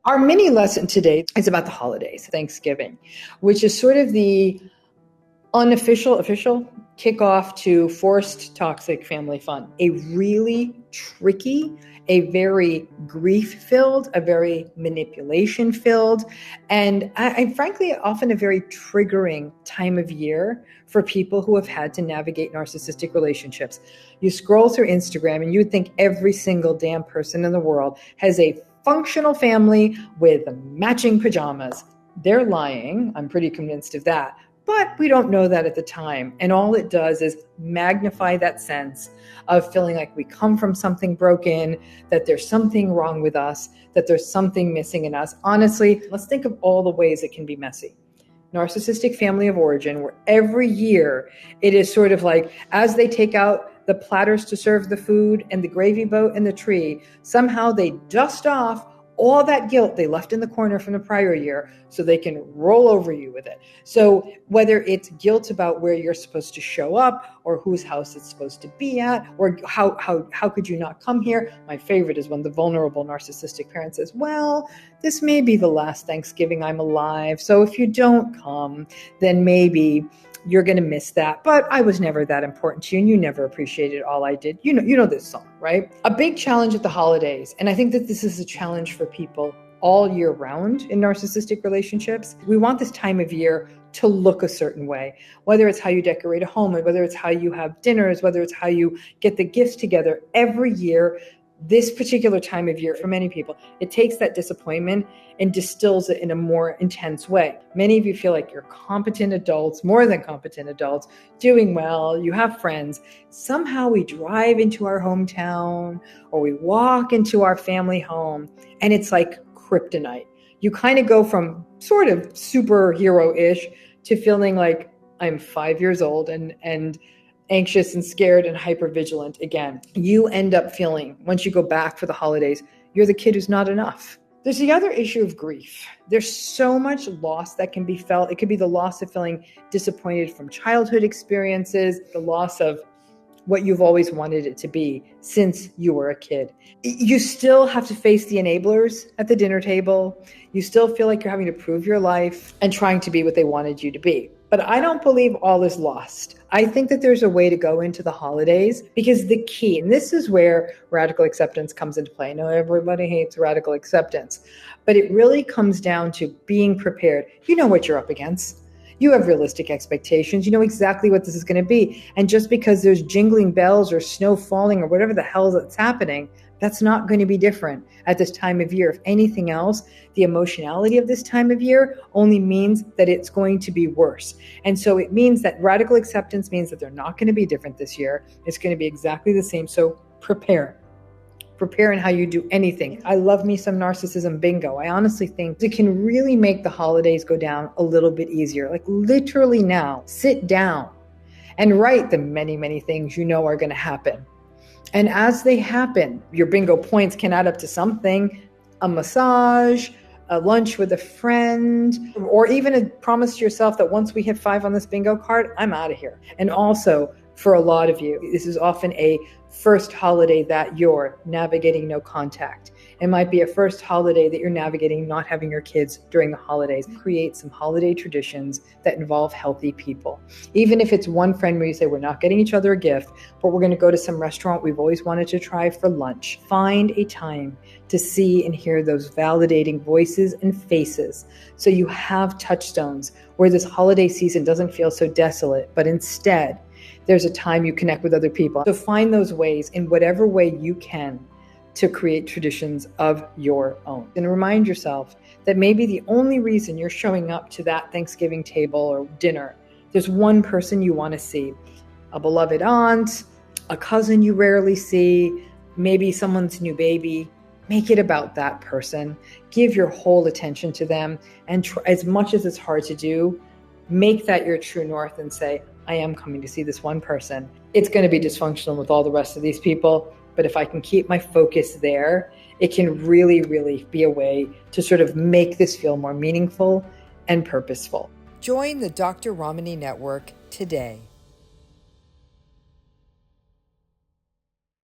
Our mini lesson today is about the holidays, Thanksgiving, which is sort of the official kickoff to forced toxic family fun. A really tricky, a very grief-filled, a very manipulation-filled, and I frankly often a very triggering time of year for people who have had to navigate narcissistic relationships. You scroll through Instagram and you would think every single damn person in the world has a functional family with matching pajamas. They're lying. I'm pretty convinced of that. But we don't know that at the time. And all it does is magnify that sense of feeling like we come from something broken, that there's something wrong with us, that there's something missing in us. Honestly, let's think of all the ways it can be messy. Narcissistic family of origin, where every year it is sort of like, as they take out the platters to serve the food and the gravy boat and the tree, somehow they dust off all that guilt they left in the corner from the prior year so they can roll over you with it. So whether it's guilt about where you're supposed to show up or whose house it's supposed to be at, or how could you not come here? My favorite is when the vulnerable narcissistic parent says, well, this may be the last Thanksgiving I'm alive. So if you don't come, then maybe you're going to miss that. But I was never that important to you and you never appreciated all I did. You know this song, right? A big challenge at the holidays. And I think that this is a challenge for people all year round in narcissistic relationships. We want this time of year to look a certain way, whether it's how you decorate a home, or whether it's how you have dinners, whether it's how you get the gifts together. Every year, this particular time of year, for many people, it takes that disappointment and distills it in a more intense way. Many of you feel like you're competent adults, more than competent adults, doing well, you have friends. Somehow we drive into our hometown or we walk into our family home and it's like kryptonite. You kind of go from sort of superhero-ish to feeling like I'm 5 years old and anxious and scared and hypervigilant again. You end up feeling, once you go back for the holidays, you're the kid who's not enough. There's the other issue of grief. There's so much loss that can be felt. It could be the loss of feeling disappointed from childhood experiences, the loss of what you've always wanted it to be since you were a kid. You still have to face the enablers at the dinner table. You still feel like you're having to prove your life and trying to be what they wanted you to be. But I don't believe all is lost. I think that there's a way to go into the holidays, because the key, and this is where radical acceptance comes into play. I know everybody hates radical acceptance, but it really comes down to being prepared. You know what you're up against. You have realistic expectations. You know exactly what this is going to be. And just because there's jingling bells or snow falling or whatever the hell that's happening, that's not going to be different at this time of year. If anything else, the emotionality of this time of year only means that it's going to be worse. And so it means that radical acceptance means that they're not going to be different this year. It's going to be exactly the same. So prepare in how you do anything. I love me some narcissism bingo. I honestly think it can really make the holidays go down a little bit easier. Like literally now, sit down and write the many, many things you know are going to happen. And as they happen, your bingo points can add up to something, a massage, a lunch with a friend, or even a promise to yourself that once we hit 5 on this bingo card, I'm out of here. And also, for a lot of you, this is often a first holiday that you're navigating no contact. It might be a first holiday that you're navigating not having your kids during the holidays. Create some holiday traditions that involve healthy people. Even if it's one friend where you say, we're not getting each other a gift, but we're going to go to some restaurant we've always wanted to try for lunch. Find a time to see and hear those validating voices and faces, so you have touchstones where this holiday season doesn't feel so desolate, but instead, there's a time you connect with other people. So find those ways in whatever way you can to create traditions of your own. And remind yourself that maybe the only reason you're showing up to that Thanksgiving table or dinner, there's one person you want to see, a beloved aunt, a cousin you rarely see, maybe someone's new baby. Make it about that person. Give your whole attention to them. And try, as much as it's hard to do, make that your true north and say, I am coming to see this one person. It's going to be dysfunctional with all the rest of these people, but if I can keep my focus there, it can really, really be a way to sort of make this feel more meaningful and purposeful. Join the Dr. Ramani Network today.